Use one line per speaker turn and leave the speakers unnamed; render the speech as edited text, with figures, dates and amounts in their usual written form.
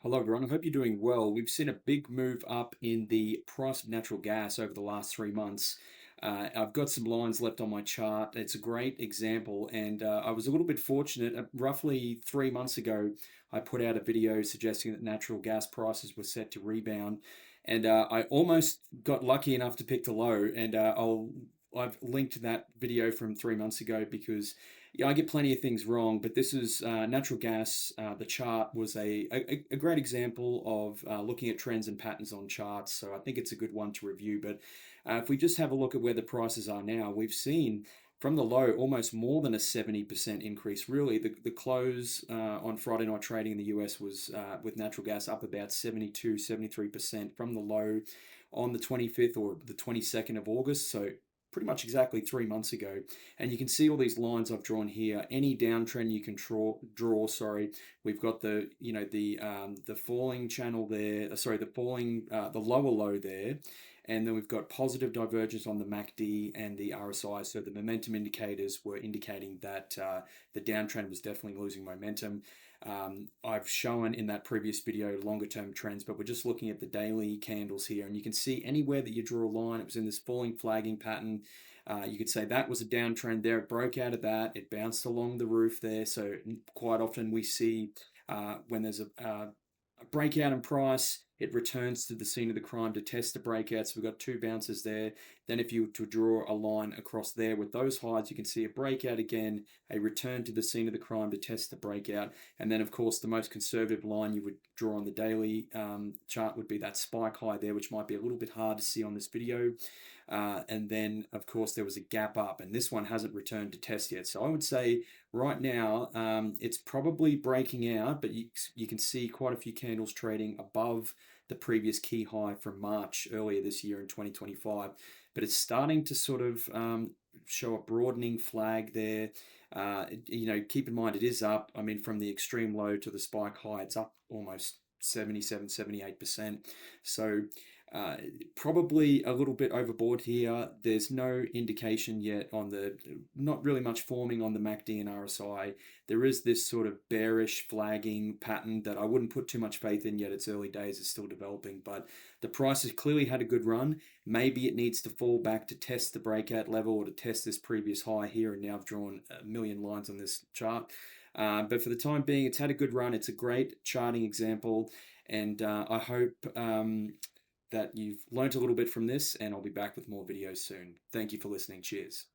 Hello, everyone. I hope you're doing well. We've seen a big move up in the price of natural gas over the last 3 months. I've got some lines left on my chart. It's a great example, and I was a little bit fortunate. Roughly 3 months ago, I put out a video suggesting that natural gas prices were set to rebound, and I almost got lucky enough to pick the low. And I've linked that video from 3 months ago because yeah, I get plenty of things wrong, but this is natural gas. The chart was a great example of looking at trends and patterns on charts. So I think it's a good one to review. But if we just have a look at where the prices are now, we've seen from the low almost more than a 70% increase. Really, the close on Friday night trading in the US was with natural gas up about 72, 73% from the low on the 25th or the 22nd of August. So pretty much exactly 3 months ago. And you can see all these lines I've drawn here. Any downtrend you can draw. Sorry, we've got the falling channel there. Sorry, the lower low there, and then we've got positive divergence on the MACD and the RSI. So the momentum indicators were indicating that the downtrend was definitely losing momentum. I've shown in that previous video longer term trends, but we're just looking at the daily candles here, and you can see anywhere that you draw a line, it was in this falling flagging pattern. You could say that was a downtrend there. It broke out of that. It bounced along the roof there. So quite often we see when there's a breakout in price, it returns to the scene of the crime to test the breakout. So we've got two bounces there. Then if you were to draw a line across there with those highs, you can see a breakout again, a return to the scene of the crime to test the breakout. And then, of course, the most conservative line you would draw on the daily chart would be that spike high there, which might be a little bit hard to see on this video. And then, of course, there was a gap up, and this one hasn't returned to test yet. So I would say right now it's probably breaking out, but you can see quite a few candles trading above the previous key high from March earlier this year in 2025. But it's starting to sort of show a broadening flag there. Keep in mind it is up. I mean, from the extreme low to the spike high, it's up almost 77, 78%. So uh, probably a little bit overboard here. There's no indication yet not really much forming on the MACD and RSI. There is this sort of bearish flagging pattern that I wouldn't put too much faith in yet. It's early days, it's still developing, but the price has clearly had a good run. Maybe it needs to fall back to test the breakout level or to test this previous high here. And now I've drawn a million lines on this chart. But for the time being, it's had a good run. It's a great charting example. And I hope that you've learned a little bit from this, and I'll be back with more videos soon. Thank you for listening. Cheers.